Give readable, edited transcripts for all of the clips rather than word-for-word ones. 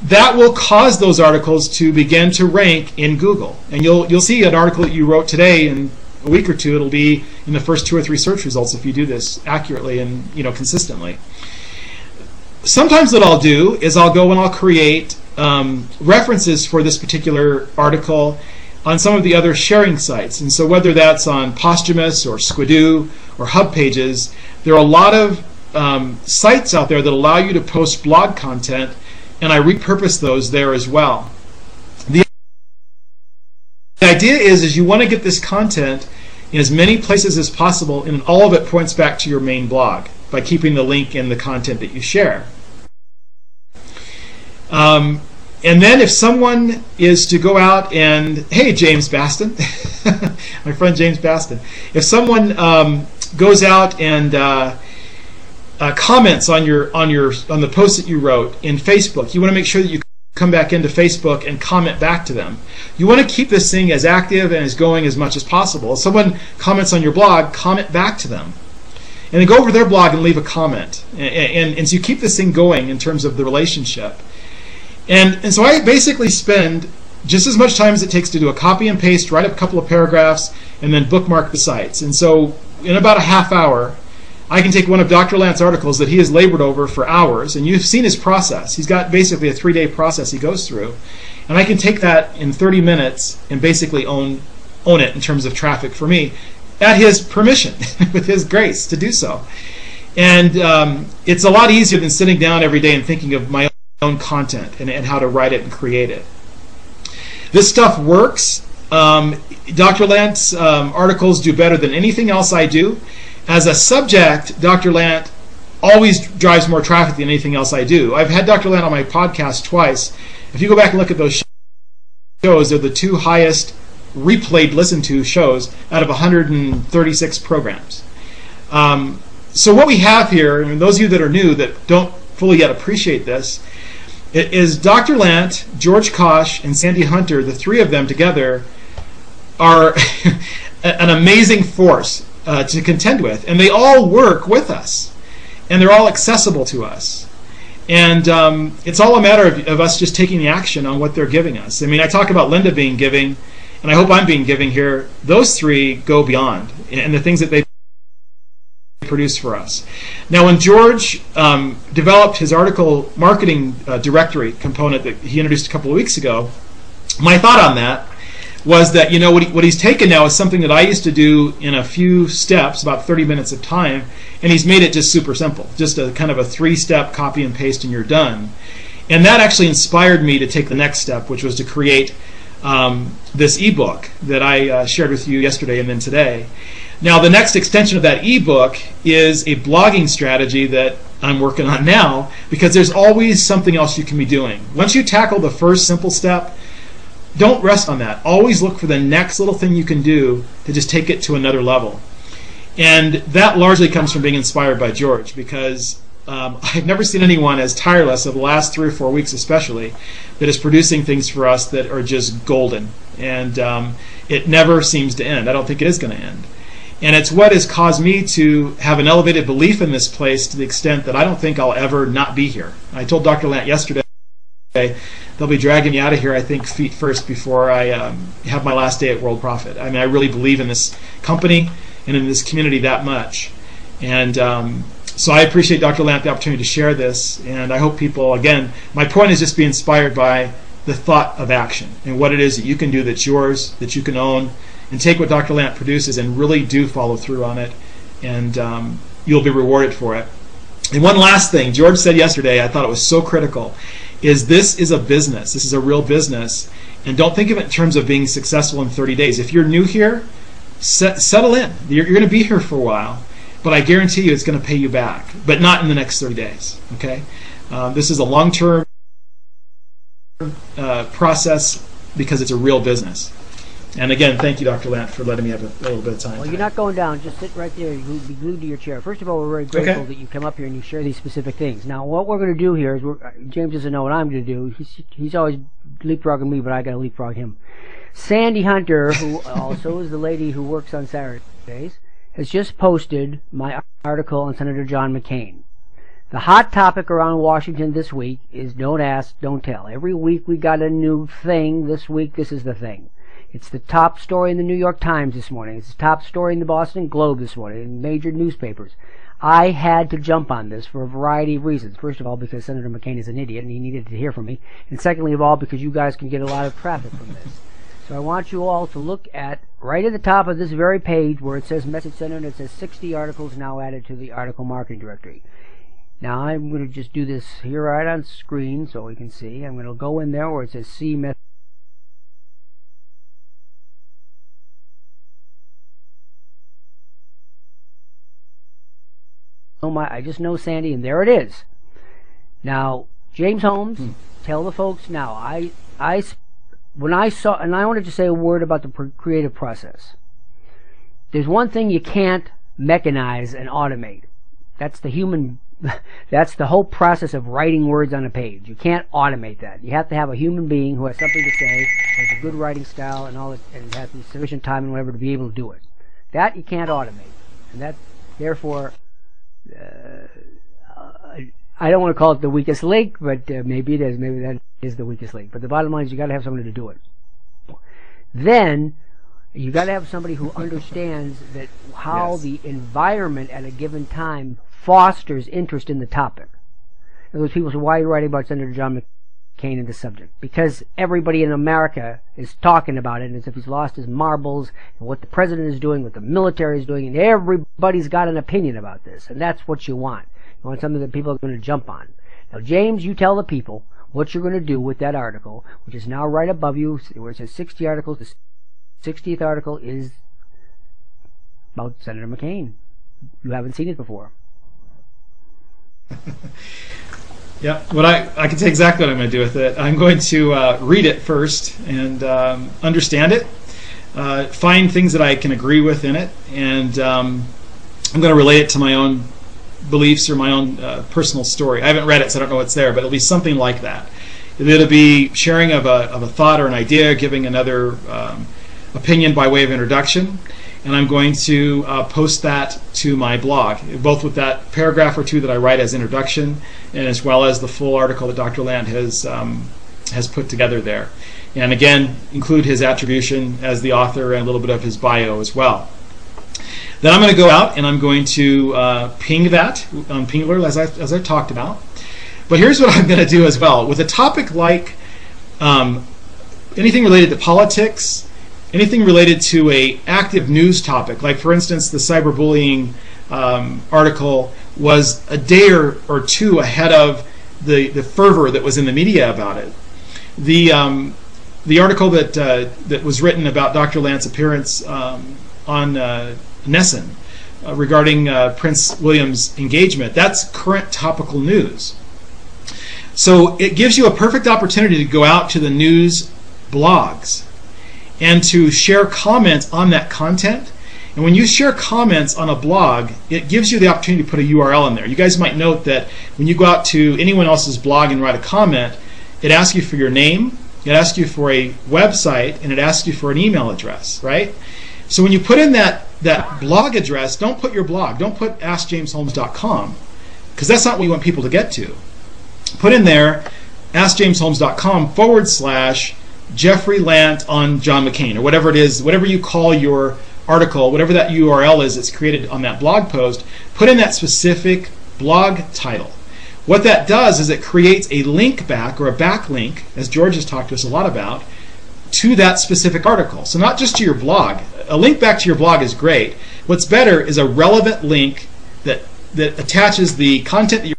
that will cause those articles to begin to rank in Google. And you'll see an article that you wrote today in a week or two. It'll be in the first 2 or 3 search results if you do this accurately and consistently. Sometimes what I'll do is I'll go and I'll create references for this particular article on some of the other sharing sites. And so whether that's on Posthumous or Squidoo or Hub Pages, there are a lot of sites out there that allow you to post blog content, and I repurpose those there as well. The idea is you want to get this content in as many places as possible, and all of it points back to your main blog by keeping the link in the content that you share. And then if someone is to go out and, hey, James Baston, my friend James Baston, if someone goes out and comments on the post that you wrote in Facebook, you want to make sure that you come back into Facebook and comment back to them. You want to keep this thing as active and as going as much as possible. If someone comments on your blog, comment back to them. And then go over their blog and leave a comment. And so you keep this thing going in terms of the relationship. And so I basically spend just as much time as it takes to do a copy and paste, write up a couple of paragraphs, and then bookmark the sites. And so in about a half hour, I can take one of Dr. Lant's articles that he has labored over for hours, and you've seen his process. He's got basically a 3-day process he goes through. And I can take that in 30 minutes and basically own it in terms of traffic for me, at his permission, with his grace to do so. And it's a lot easier than sitting down every day and thinking of my own content and how to write it and create it. This stuff works. Dr. Lant's articles do better than anything else I do. As a subject, Dr. Lant always drives more traffic than anything else I do. I've had Dr. Lant on my podcast twice. If you go back and look at those shows, they're the 2 highest replayed, listened to shows out of 136 programs. So what we have here, and those of you that are new that don't fully yet appreciate this, it is Dr. Lant, George Kosh, and Sandy Hunter. The 3 of them together are an amazing force to contend with, and they all work with us, and they're all accessible to us. And it's all a matter of us just taking the action on what they're giving us. I mean, I talk about Linda being giving, and I hope I'm being giving here. Those 3 go beyond, and the things that they produce for us. Now, when George developed his article marketing directory component that he introduced a couple of weeks ago, my thought on that was that, what he's taken now is something that I used to do in a few steps, about 30 minutes of time, and he's made it just super simple, just a kind of a 3-step copy and paste and you're done. And that actually inspired me to take the next step, which was to create this ebook that I shared with you yesterday and then today. Now, the next extension of that ebook is a blogging strategy that I'm working on now, because there's always something else you can be doing. Once you tackle the first simple step, don't rest on that. Always look for the next little thing you can do to just take it to another level. And that largely comes from being inspired by George, because I've never seen anyone as tireless of the last 3 or 4 weeks especially that is producing things for us that are just golden. And it never seems to end. I don't think it is going to end. And it's what has caused me to have an elevated belief in this place to the extent that I don't think I'll ever not be here. I told Dr. Lant yesterday they'll be dragging me out of here, I think, feet first before I have my last day at World Profit. I mean, I really believe in this company and in this community that much. And so I appreciate Dr. Lant the opportunity to share this, and I hope people, again, my point is just be inspired by the thought of action and what it is that you can do that's yours, that you can own, and take what Dr. Lant produces and really do follow through on it, and you'll be rewarded for it. And one last thing, George said yesterday, I thought it was so critical, is this is a business. This is a real business, and don't think of it in terms of being successful in 30 days. If you're new here, settle in. You're going to be here for a while, but I guarantee you it's going to pay you back, but not in the next 30 days. Okay, this is a long-term process because it's a real business. And again, thank you, Dr. Lant, for letting me have a little bit of time. Well, you're not going down. Just sit right there. You'll be glued to your chair. First of all, we're very grateful that you come up here and you share these specific things. Now, what we're going to do here is, James doesn't know what I'm going to do. He's always leapfrogging me, but I got to leapfrog him. Sandy Hunter, who also is the lady who works on Saturdays, has just posted my article on Senator John McCain. The hot topic around Washington this week is don't ask, don't tell. Every week we got a new thing. This week, this is the thing. It's the top story in the New York Times this morning. It's the top story in the Boston Globe this morning, in major newspapers. I had to jump on this for a variety of reasons. First of all, because Senator McCain is an idiot and he needed to hear from me. And secondly of all, because you guys can get a lot of traffic from this. So I want you all to look at, right at the top of this very page where it says Message Center and it says 60 articles now added to the article marketing directory. Now I'm going to just do this here right on screen so we can see. I'm going to go in there where it says see message. I just know Sandy, and there it is. Now, James Holmes, tell the folks now. When I saw, and I wanted to say a word about the creative process. There's one thing you can't mechanize and automate. That's the human. That's the whole process of writing words on a page. You can't automate that. You have to have a human being who has something to say, has a good writing style, and all that, and has sufficient time and whatever to be able to do it. That you can't automate, and that therefore. I don't want to call it the weakest link, but maybe it is. Maybe that is the weakest link. But the bottom line is you got to have somebody to do it. Then you got to have somebody who understands that how the environment at a given time fosters interest in the topic. And those people say, "Why are you writing about Senator John McCain in this subject?" Because everybody in America is talking about it, and as if he's lost his marbles, and what the president is doing, what the military is doing, and everybody's got an opinion about this, and that's what you want. You want something that people are going to jump on. Now, James, you tell the people what you're going to do with that article, which is now right above you, where it says 60 articles. The 60th article is about Senator McCain. You haven't seen it before. Yeah, what I can say exactly what I'm going to do with it. I'm going to read it first and understand it, find things that I can agree with in it, and I'm going to relate it to my own beliefs or my own personal story. I haven't read it, so I don't know what's there, but it'll be something like that. It'll be sharing of a thought or an idea, giving another opinion by way of introduction, and I'm going to post that to my blog, both with that paragraph or two that I write as introduction, and as well as the full article that Dr. Lant has put together there. And again, include his attribution as the author and a little bit of his bio as well. Then I'm going to go out and I'm going to ping that on Pingler as I talked about. But here's what I'm going to do as well. With a topic like anything related to politics, anything related to a active news topic, like for instance the cyberbullying article was a day or two ahead of the fervor that was in the media about it. The article that was written about Dr. Lant's appearance on Nesson regarding Prince William's engagement, that's current topical news. So it gives you a perfect opportunity to go out to the news blogs and to share comments on that content. And when you share comments on a blog, it gives you the opportunity to put a URL in there. You guys might note that when you go out to anyone else's blog and write a comment, it asks you for your name, it asks you for a website, and it asks you for an email address, right? So when you put in that blog address, don't put your blog, don't put AskJamesHolmes.com, because that's not what you want people to get to. Put in there AskJamesHolmes.com/ Jeffrey Lant on John McCain, or whatever it is, whatever you call your article, whatever that URL is that's created on that blog post, put in that specific blog title. What that does is it creates a link back, or a backlink, as George has talked to us a lot about, to that specific article. So not just to your blog. A link back to your blog is great. What's better is a relevant link that attaches the content that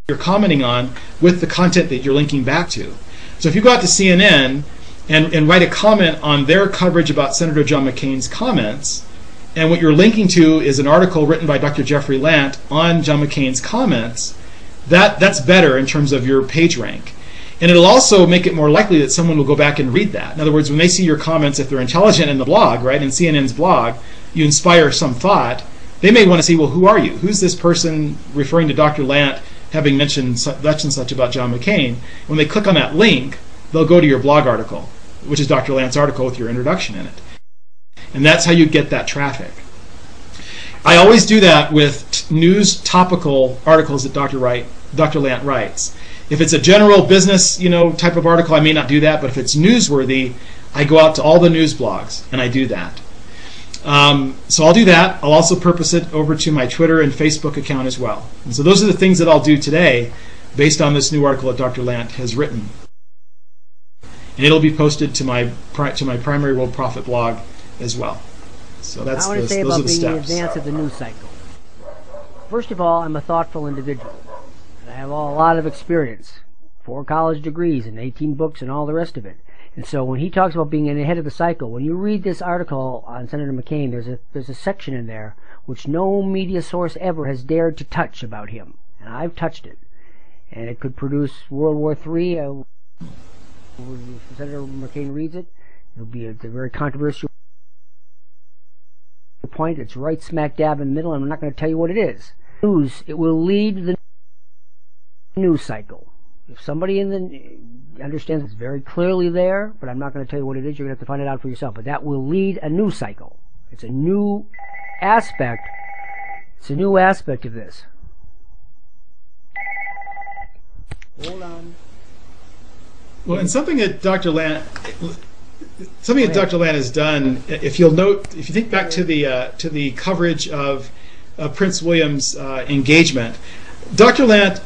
you're commenting on with the content that you're linking back to. So if you go out to CNN and write a comment on their coverage about Senator John McCain's comments, and what you're linking to is an article written by Dr. Jeffrey Lant on John McCain's comments, that's better in terms of your page rank. And it'll also make it more likely that someone will go back and read that. In other words, when they see your comments, if they're intelligent in the blog, right, in CNN's blog, you inspire some thought, they may want to see, well, who are you? Who's this person referring to Dr. Lant having mentioned such and such about John McCain? When they click on that link, they'll go to your blog article, which is Dr. Lant's article with your introduction in it. And that's how you get that traffic. I always do that with news topical articles that Dr. Lant writes. If it's a general business, type of article, I may not do that, but if it's newsworthy, I go out to all the news blogs and I do that. So I'll do that. I'll also purpose it over to my Twitter and Facebook account as well. And so those are the things that I'll do today based on this new article that Dr. Lant has written. And it'll be posted to my Primary World Profit blog as well. So those are the steps. I want to say about being in advance of the news cycle. First of all, I'm a thoughtful individual. And I have a lot of experience, 4 college degrees and 18 books and all the rest of it. And so when he talks about being ahead of the cycle, when you read this article on Senator McCain, there's a section in there which no media source ever has dared to touch about him. And I've touched it. And it could produce World War III. If Senator McCain reads it, it's a very controversial point. It's right smack dab in the middle, and I'm not going to tell you what it is. News, it will lead the news cycle. If somebody understands it's very clearly there, but I'm not going to tell you what it is, you're going to have to find it out for yourself. But that will lead a news cycle. It's a new aspect. It's a new aspect of this. Hold on. Well, and something that Dr. Lant has done, if you'll note, if you think back to the coverage of Prince William's engagement, Dr. Lant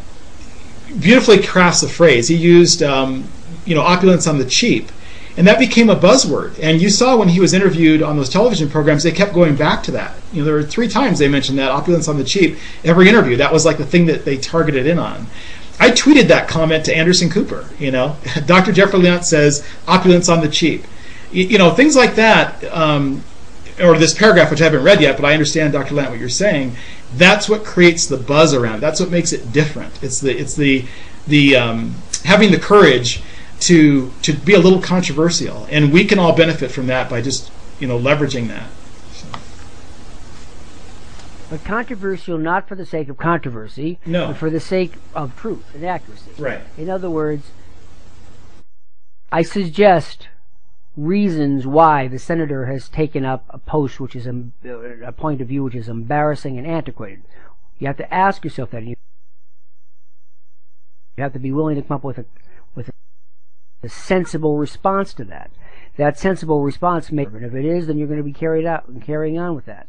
beautifully crafts a phrase. He used, opulence on the cheap, and that became a buzzword. And you saw when he was interviewed on those television programs, they kept going back to that. There were 3 times they mentioned that, opulence on the cheap, every interview. That was like the thing that they targeted in on. I tweeted that comment to Anderson Cooper. Dr. Jeffrey Lant says opulence on the cheap. Things like that, or this paragraph which I haven't read yet, but I understand, Dr. Lant, what you're saying. That's what creates the buzz around. That's what makes it different. It's the having the courage to be a little controversial, and we can all benefit from that by just leveraging that. But controversial not for the sake of controversy, but for the sake of truth and accuracy. Right. In other words, I suggest reasons why the senator has taken up a post which is a point of view which is embarrassing and antiquated. You have to ask yourself that. And you have to be willing to come up with a sensible response to that. That sensible response and if it is, then you're going to be carrying on with that.